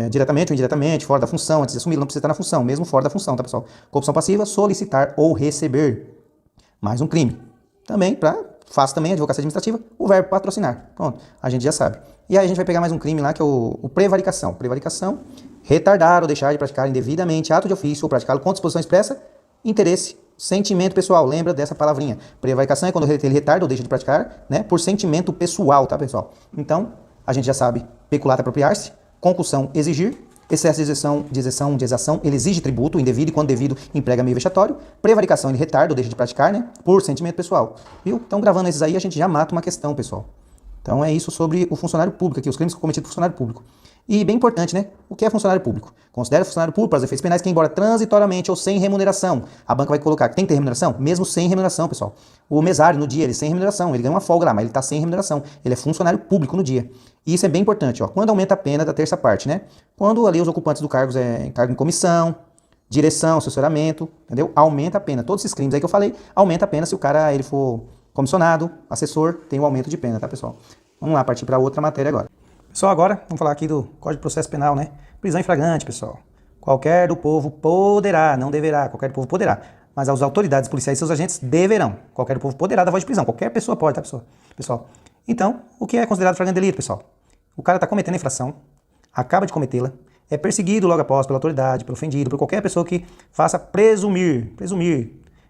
Diretamente ou indiretamente, fora da função, antes de assumir, não precisa estar na função, mesmo fora da função, tá, pessoal? Corrupção passiva, solicitar ou receber. Mais um crime. Também, fácil também, advocacia administrativa, o verbo patrocinar. Pronto, a gente já sabe. E aí a gente vai pegar mais um crime lá, que é o prevaricação. Prevaricação, retardar ou deixar de praticar indevidamente ato de ofício ou praticá-lo com disposição expressa, interesse, sentimento pessoal. Lembra dessa palavrinha. Prevaricação é quando ele retarda ou deixa de praticar, né, por sentimento pessoal, tá, pessoal? Então, a gente já sabe, peculato apropriar-se, concussão, exigir, excesso de exação, ele exige tributo indevido e quando devido emprega meio vexatório, prevaricação, ele retarda ou deixa de praticar, né, por sentimento pessoal. Viu? Então, gravando esses aí, a gente já mata uma questão, pessoal. Então, é isso sobre o funcionário público aqui, os crimes cometidos por funcionário público. E bem importante, né? O que é funcionário público? Considera funcionário público para os efeitos penais que, embora transitoriamente ou sem remuneração, a banca vai colocar que tem que ter remuneração, mesmo sem remuneração, pessoal. O mesário, no dia, ele sem remuneração, ele ganha uma folga lá, mas ele está sem remuneração. Ele é funcionário público no dia. E isso é bem importante, ó. Quando aumenta a pena da terça parte, né? Quando ali os ocupantes do cargo cargo em comissão, direção, assessoramento, entendeu? Aumenta a pena. Todos esses crimes aí que eu falei, aumenta a pena se o cara ele for comissionado, assessor, tem um aumento de pena, tá, pessoal? Vamos lá, partir para outra matéria agora. Pessoal, agora vamos falar aqui do Código de Processo Penal, né? Prisão em flagrante, pessoal. Qualquer do povo poderá, não deverá, qualquer do povo poderá. Mas as autoridades policiais e seus agentes deverão. Qualquer do povo poderá dar voz de prisão. Qualquer pessoa pode, tá, pessoal? Então, o que é considerado flagrante delito, pessoal? O cara está cometendo a infração, acaba de cometê-la, é perseguido logo após pela autoridade, pelo ofendido, por qualquer pessoa que faça presumir,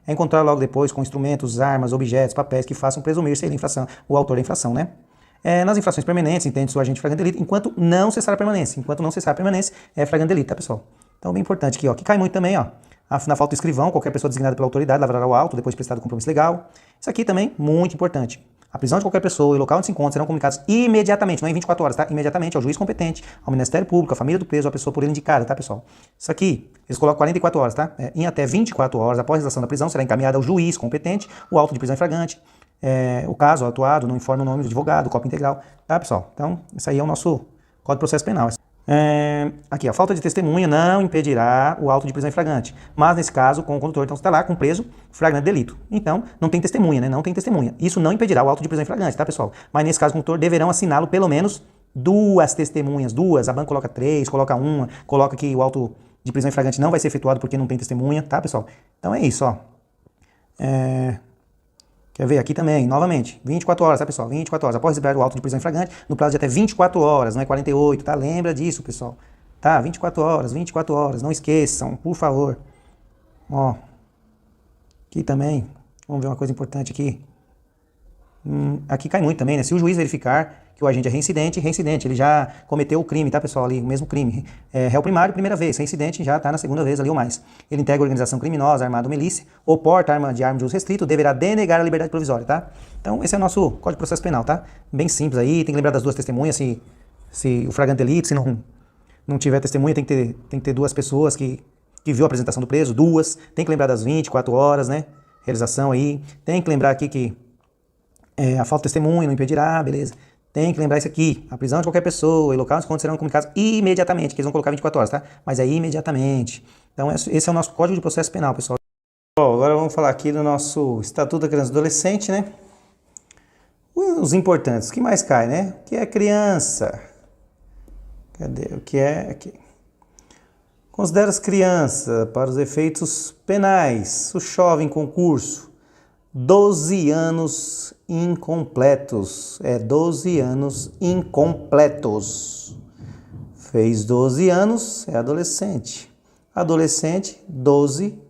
é encontrado logo depois com instrumentos, armas, objetos, papéis que façam presumir ser a infração, o autor da infração, né? Nas infrações permanentes, entende-se o agente flagrante delito, enquanto não cessar a permanência. Enquanto não cessar a permanência, é flagrante delito, tá, pessoal? Então, bem importante aqui, ó, que cai muito também, ó, Na falta do escrivão, qualquer pessoa designada pela autoridade lavrará o auto depois de prestado compromisso legal. Isso aqui também, muito importante. A prisão de qualquer pessoa e o local onde se encontra serão comunicados imediatamente, não em 24 horas, tá? Imediatamente ao juiz competente, ao Ministério Público, à família do preso, à pessoa por ele indicada, tá, pessoal? Isso aqui, eles colocam 44 horas, tá? Em até 24 horas após a realização da prisão, será encaminhado ao juiz competente o auto de prisão em flagrante, o caso atuado, não informa o nome do advogado, cópia integral, tá, pessoal? Então, isso aí é o nosso Código de Processo Penal. Aqui, a falta de testemunha não impedirá o auto de prisão em flagrante, mas nesse caso, com o condutor, então você está lá com o preso, flagrante delito. Então, não tem testemunha, né? Não tem testemunha. Isso não impedirá o auto de prisão em flagrante, tá, pessoal? Mas nesse caso, o condutor deverão assiná-lo pelo menos 2 testemunhas, 2. A banca coloca 3, coloca 1, coloca que o auto de prisão em flagrante não vai ser efetuado porque não tem testemunha, tá, pessoal? Então é isso, ó. Quer ver aqui também, novamente, 24 horas, tá, pessoal? 24 horas, após liberar o auto de prisão em flagrante, no prazo de até 24 horas, não é 48, tá? Lembra disso, pessoal. Tá, 24 horas, não esqueçam, por favor. Ó, aqui também, vamos ver uma coisa importante aqui. Aqui cai muito também, né? Se o juiz verificar que o agente é reincidente, ele já cometeu o crime, tá, pessoal? Ali, o mesmo crime. Réu primário, primeira vez, reincidente já tá na segunda vez ali ou mais. Ele integra organização criminosa, armada ou milícia, ou porta arma de uso restrito, deverá denegar a liberdade provisória, tá? Então, esse é o nosso Código de Processo Penal, tá? Bem simples aí, tem que lembrar das 2 testemunhas, se o flagrante delito, se não tiver testemunha, tem que ter 2 pessoas que viu a apresentação do preso, 2, tem que lembrar das 24 horas, né? Realização aí, tem que lembrar aqui que a falta de testemunha não impedirá, beleza? Tem que lembrar isso aqui, a prisão de qualquer pessoa e local onde serão comunicados imediatamente, que eles vão colocar 24 horas, tá? Mas é imediatamente. Então esse é o nosso Código de Processo Penal, pessoal. Bom, agora vamos falar aqui do nosso Estatuto da Criança e Adolescente, né? Os importantes, o que mais cai, né? O que é criança? Cadê? O que é aqui? Considera-se criança para os efeitos penais, o jovem concurso, 12 anos incompletos. 12 anos incompletos. Fez 12 anos, é adolescente. Adolescente, 12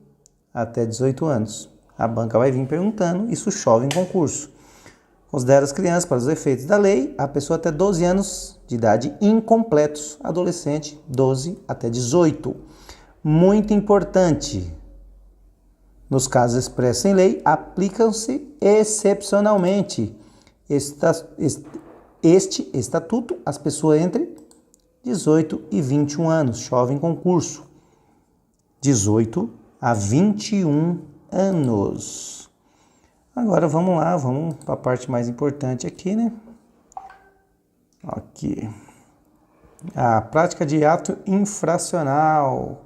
até 18 anos. A banca vai vir perguntando, isso chove em concurso. Considera as crianças, para os efeitos da lei, a pessoa até 12 anos de idade incompletos. Adolescente, 12 até 18. Muito importante. Nos casos expressos em lei, aplicam-se excepcionalmente este estatuto às pessoas entre 18 e 21 anos. Chove em concurso. 18 a 21 anos. Agora vamos lá, vamos para a parte mais importante aqui, né? Aqui. A prática de ato infracional.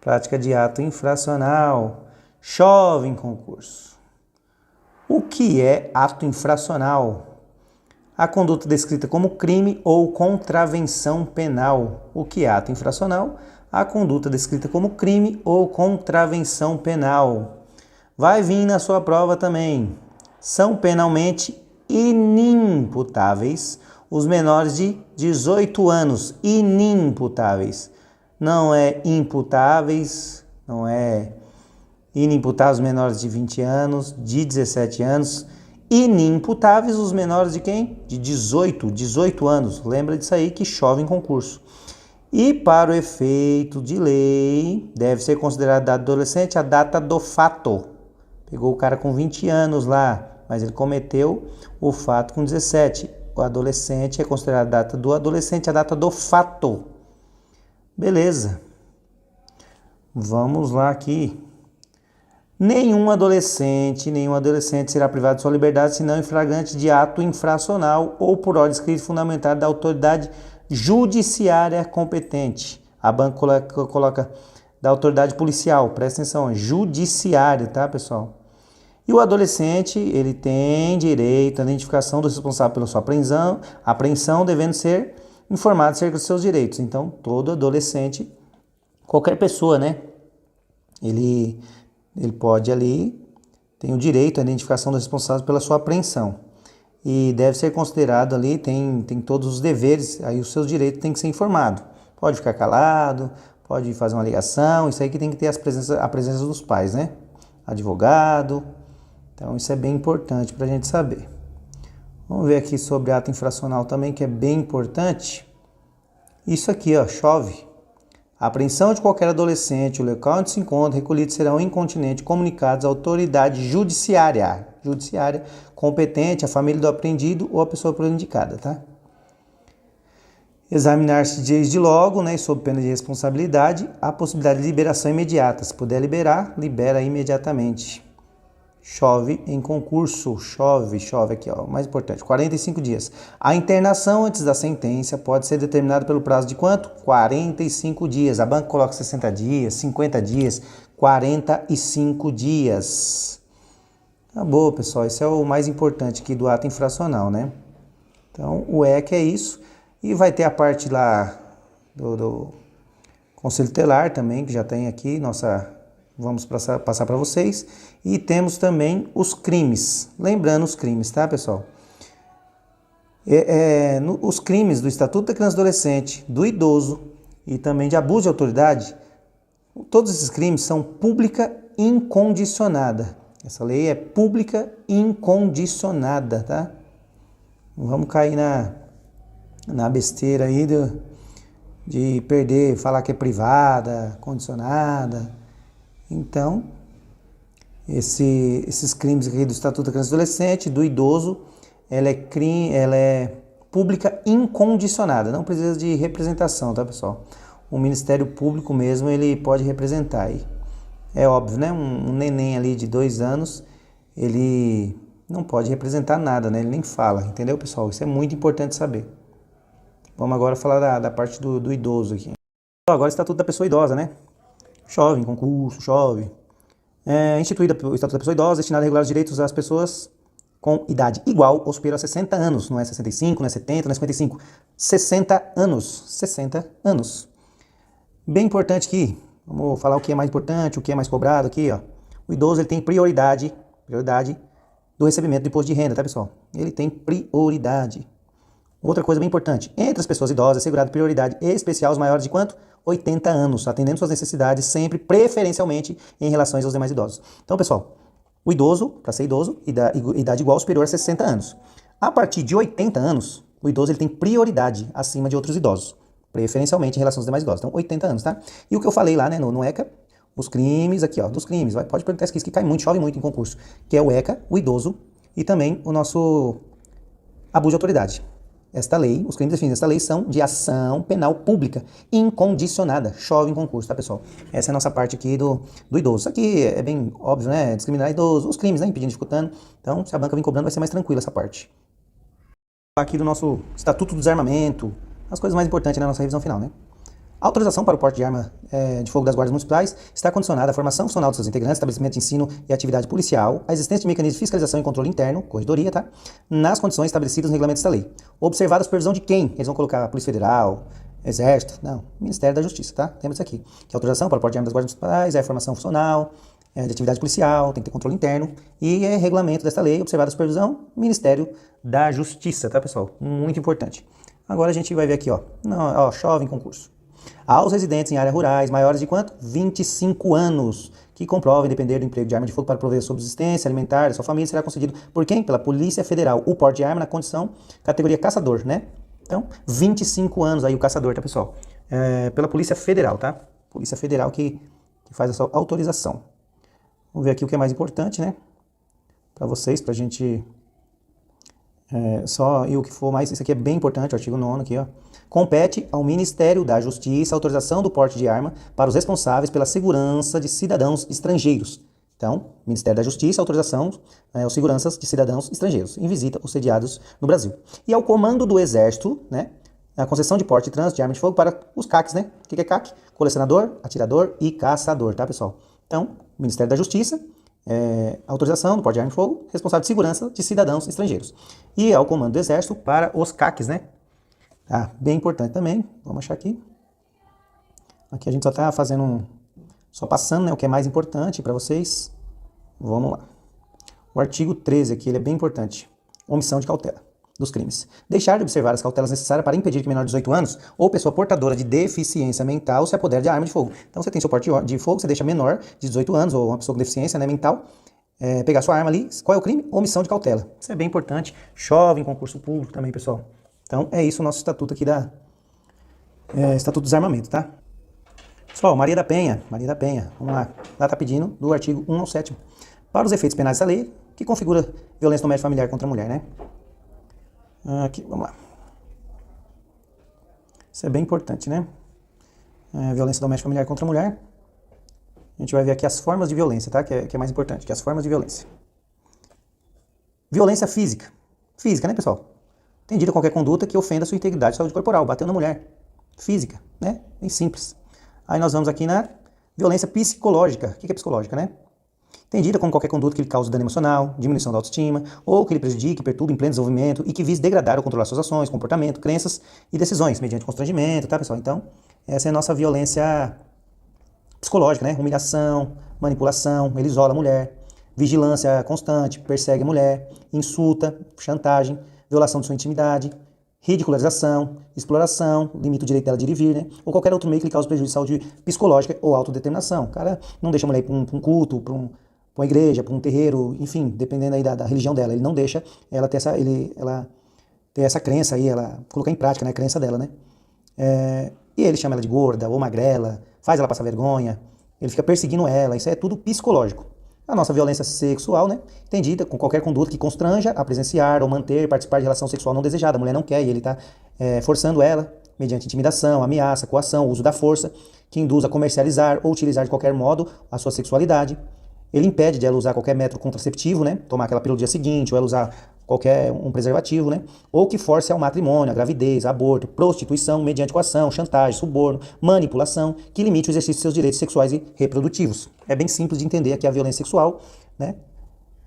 Prática de ato infracional. Chove em concurso. O que é ato infracional? A conduta descrita como crime ou contravenção penal. O que é ato infracional? A conduta descrita como crime ou contravenção penal. Vai vir na sua prova também. São penalmente inimputáveis os menores de 18 anos. Inimputáveis. Não é imputáveis, não é inimputáveis os menores de 20 anos, de 17 anos. Inimputáveis os menores de quem? De 18 anos. Lembra disso aí que chove em concurso. E para o efeito de lei, deve ser considerado dado adolescente a data do fato. Pegou o cara com 20 anos lá, mas ele cometeu o fato com 17. O adolescente é considerado a data do adolescente, a data do fato. Beleza. Vamos lá aqui. Nenhum adolescente será privado de sua liberdade senão em flagrante de ato infracional ou por ordem escrita e fundamentada da autoridade judiciária competente. A banca coloca da autoridade policial, presta atenção, judiciária, tá, pessoal? E o adolescente, ele tem direito à identificação do responsável pela sua apreensão, devendo ser informado acerca dos seus direitos. Então, todo adolescente, qualquer pessoa, né? Ele pode ali, tem o direito à identificação do responsável pela sua apreensão. E deve ser considerado ali, tem todos os deveres, aí os seus direitos têm que ser informado. Pode ficar calado, pode fazer uma ligação, isso aí que tem que ter a presença dos pais, né? Advogado. Então, isso é bem importante para a gente saber. Vamos ver aqui sobre ato infracional também, que é bem importante. Isso aqui, ó, chove. A apreensão de qualquer adolescente, o local onde se encontra recolhido serão incontinenti comunicados à autoridade judiciária competente, a família do apreendido ou a pessoa por indicada, tá? Examinar-se desde logo, né, sob pena de responsabilidade, a possibilidade de liberação imediata. Se puder liberar, libera imediatamente. Chove em concurso, chove aqui, ó, o mais importante, 45 dias. A internação antes da sentença pode ser determinada pelo prazo de quanto? 45 dias. A banca coloca 60 dias, 50 dias, 45 dias. Tá bom, pessoal, esse é o mais importante aqui do ato infracional, né? Então, o ECA é isso. E vai ter a parte lá do Conselho Tutelar também, que já tem aqui, vamos passar para vocês. E temos também os crimes. Lembrando os crimes, tá, pessoal? Os crimes do Estatuto da Criança e do Adolescente, do idoso e também de abuso de autoridade, todos esses crimes são pública incondicionada. Essa lei é pública incondicionada, tá? Não vamos cair na besteira aí de perder, falar que é privada, condicionada. Então, esses crimes aqui do Estatuto da Criança e do Adolescente, do idoso, ela é pública incondicionada, não precisa de representação, tá, pessoal? O Ministério Público mesmo, ele pode representar aí. É óbvio, né? Um neném ali de 2 anos, ele não pode representar nada, né? Ele nem fala, entendeu, pessoal? Isso é muito importante saber. Vamos agora falar da parte do idoso aqui. Agora o Estatuto da Pessoa Idosa, né? Chove em concurso, chove. Instituído o Estatuto da Pessoa Idosa, destinado a regular os direitos das pessoas com idade igual ou superior a 60 anos. Não é 65, não é 70, não é 55. 60 anos. 60 anos. Bem importante aqui. Vamos falar o que é mais importante, o que é mais cobrado aqui, ó. O idoso, ele tem prioridade do recebimento do imposto de renda, tá, pessoal? Ele tem prioridade. Outra coisa bem importante, entre as pessoas idosas, é assegurada prioridade especial aos maiores de quanto? 80 anos, atendendo suas necessidades sempre, preferencialmente, em relação aos demais idosos. Então, pessoal, o idoso, para ser idoso, idade igual ou superior a 60 anos. A partir de 80 anos, o idoso ele tem prioridade acima de outros idosos, preferencialmente em relação aos demais idosos. Então, 80 anos, tá? E o que eu falei lá, né, no ECA, os crimes, aqui, ó, dos crimes, pode perguntar isso que cai muito, chove muito em concurso, que é o ECA, o idoso e também o nosso abuso de autoridade. Esta lei, os crimes definidos nesta lei são de ação penal pública incondicionada. Chove em concurso, tá, pessoal? Essa é a nossa parte aqui do idoso. Isso aqui é bem óbvio, né? Discriminar idoso, os crimes, né? Impedindo, dificultando. Então, se a banca vir cobrando, vai ser mais tranquila essa parte. Aqui do nosso Estatuto do Desarmamento, as coisas mais importantes na nossa revisão final, né? A autorização para o porte de arma de fogo das guardas municipais está condicionada à formação funcional dos seus integrantes, estabelecimento de ensino e atividade policial, a existência de mecanismos de fiscalização e controle interno, corredoria, tá? Nas condições estabelecidas no regulamento desta lei. Observada a supervisão de quem? Eles vão colocar a Polícia Federal, Exército, não, Ministério da Justiça, tá? Temos isso aqui. Que a autorização para o porte de arma das guardas municipais é a formação funcional, de atividade policial, tem que ter controle interno, e é regulamento desta lei, observada a supervisão, Ministério da Justiça, tá, pessoal? Muito importante. Agora a gente vai ver aqui, ó, chove em concurso. Aos residentes em áreas rurais maiores de quanto? 25 anos, que comprovem depender do emprego de arma de fogo para prover subsistência alimentar da sua família, será concedido por quem? Pela Polícia Federal. O porte de arma na condição, categoria caçador, né? Então, 25 anos aí o caçador, tá, pessoal? Pela Polícia Federal, tá? Polícia Federal que faz essa autorização. Vamos ver aqui o que é mais importante, né? Para vocês, pra gente... e o que for mais, isso aqui é bem importante, o artigo 9º aqui, ó. Compete ao Ministério da Justiça a autorização do porte de arma para os responsáveis pela segurança de cidadãos estrangeiros. Então, Ministério da Justiça, autorização aos seguranças de cidadãos estrangeiros em visita ou sediados no Brasil. E ao Comando do Exército, né, a concessão de porte e trânsito de arma de fogo para os CACs, né? O que é CAC? Colecionador, atirador e caçador, tá, pessoal? Então, Ministério da Justiça, autorização do porte de arma de fogo, responsável de segurança de cidadãos estrangeiros. E ao Comando do Exército para os CACs, né? Bem importante também, vamos achar aqui. Aqui a gente só está fazendo, só passando, né, o que é mais importante para vocês. Vamos lá. O artigo 13 aqui, ele é bem importante. Omissão de cautela dos crimes. Deixar de observar as cautelas necessárias para impedir que menor de 18 anos ou pessoa portadora de deficiência mental se apodere de arma de fogo. Então você tem seu porte de fogo, você deixa menor de 18 anos ou uma pessoa com deficiência, né, mental, pegar sua arma ali. Qual é o crime? Omissão de cautela. Isso é bem importante. Chove em concurso público também, pessoal. Então é isso o nosso estatuto aqui Estatuto do Desarmamento, tá? Pessoal, Maria da Penha, vamos lá. Ela está pedindo do artigo 1 ao 7º. Para os efeitos penais dessa lei, que configura violência doméstica familiar contra a mulher, né? Aqui, vamos lá. Isso é bem importante, né? Violência doméstica familiar contra a mulher. A gente vai ver aqui as formas de violência, tá? Que é mais importante, que é as formas de violência. Violência física. Física, né, pessoal? Entendida qualquer conduta que ofenda a sua integridade e saúde corporal. Bateu na mulher. Física, né? Bem simples. Aí nós vamos aqui na violência psicológica. O que é psicológica, né? Entendida como qualquer conduta que lhe cause dano emocional, diminuição da autoestima, ou que lhe prejudique, perturbe em pleno desenvolvimento e que vise degradar ou controlar suas ações, comportamento, crenças e decisões, mediante constrangimento, tá, pessoal? Então, essa é a nossa violência psicológica, né? Humilhação, manipulação, ele isola a mulher, vigilância constante, persegue a mulher, insulta, chantagem, violação de sua intimidade, ridicularização, exploração, limita o direito dela de ir e vir, né? Ou qualquer outro meio que lhe cause prejuízo de saúde psicológica ou autodeterminação. O cara não deixa a mulher ir para um culto, para uma igreja, para um terreiro, enfim, dependendo aí da religião dela. Ele não deixa ela ter essa crença aí, ela colocar em prática, né, a crença dela, né? E ele chama ela de gorda ou magrela, faz ela passar vergonha, ele fica perseguindo ela, isso é tudo psicológico. A nossa violência sexual, né, entendida com qualquer conduta que constranja a presenciar ou manter, participar de relação sexual não desejada. A mulher não quer e ele está forçando ela, mediante intimidação, ameaça, coação, uso da força, que induz a comercializar ou utilizar de qualquer modo a sua sexualidade. Ele impede de ela usar qualquer método contraceptivo, né, tomar aquela pílula no dia seguinte, ou ela usar qualquer um preservativo, né, ou que force ao matrimônio, a gravidez, aborto, prostituição, mediante coação, chantagem, suborno, manipulação, que limite o exercício de seus direitos sexuais e reprodutivos. É bem simples de entender aqui a violência sexual, né?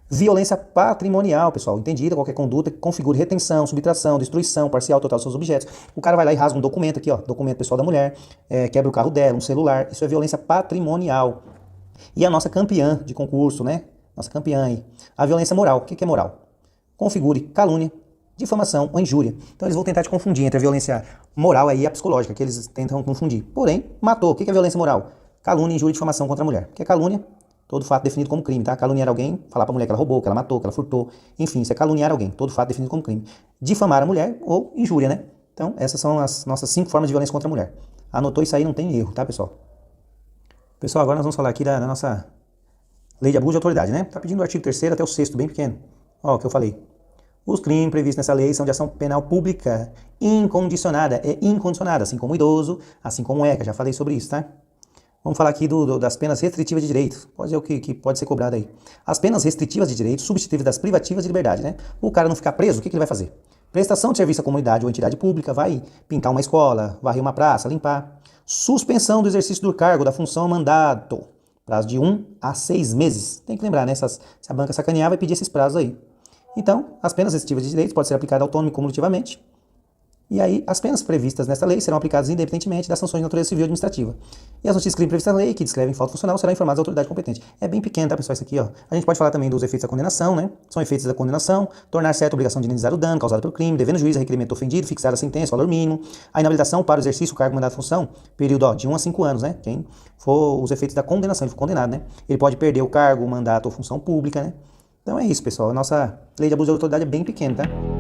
Violência patrimonial, pessoal, entendida qualquer conduta que configure retenção, subtração, destruição, parcial, total dos seus objetos. O cara vai lá e rasga um documento aqui, ó, documento pessoal da mulher, quebra o carro dela, um celular, isso é violência patrimonial. E a nossa campeã de concurso, né? Nossa campeã aí. A violência moral. O que é moral? Configure calúnia, difamação ou injúria. Então eles vão tentar te confundir entre a violência moral aí e a psicológica, que eles tentam confundir. Porém, matou. O que é violência moral? Calúnia, injúria e difamação contra a mulher. O que é calúnia? Todo fato definido como crime, tá? Caluniar alguém, falar pra mulher que ela roubou, que ela matou, que ela furtou. Enfim, isso é caluniar alguém. Todo fato definido como crime. Difamar a mulher ou injúria, né? Então, essas são as nossas 5 formas de violência contra a mulher. Anotou isso aí, não tem erro, tá, pessoal? Pessoal, agora nós vamos falar aqui da nossa lei de abuso de autoridade, né? Tá pedindo o artigo 3º até o 6º, bem pequeno. Ó, o que eu falei. Os crimes previstos nessa lei são de ação penal pública incondicionada, incondicionada, assim como o idoso, assim como o ECA, já falei sobre isso, tá? Vamos falar aqui das penas restritivas de direito, pode ser o que pode ser cobrado aí. As penas restritivas de direito, substituíveis das privativas de liberdade, né? O cara não ficar preso, o que ele vai fazer? Prestação de serviço à comunidade ou entidade pública, vai pintar uma escola, varrer uma praça, limpar. Suspensão do exercício do cargo, da função ou mandato, prazo de 1 a 6 meses. Tem que lembrar, né? Se a banca sacanear, vai pedir esses prazos aí. Então, as penas restritivas de direitos podem ser aplicadas autônomo e cumulativamente. E aí, as penas previstas nesta lei serão aplicadas independentemente das sanções de natureza civil e administrativa. E as notícias de crime previstas na lei, que descrevem falta funcional, serão informadas à autoridade competente. É bem pequeno, tá, pessoal, isso aqui, ó. A gente pode falar também dos efeitos da condenação, né? São efeitos da condenação, tornar certa a obrigação de indenizar o dano causado pelo crime, devendo o juiz a requerimento ofendido, fixar a sentença, valor mínimo, a inabilitação para o exercício do cargo, mandato, função, período, ó, de 1 a 5 anos, né? Quem for os efeitos da condenação, ele for condenado, né? Ele pode perder o cargo, mandato ou função pública, né? Então é isso, pessoal. A nossa lei de abuso de autoridade é bem pequena, tá?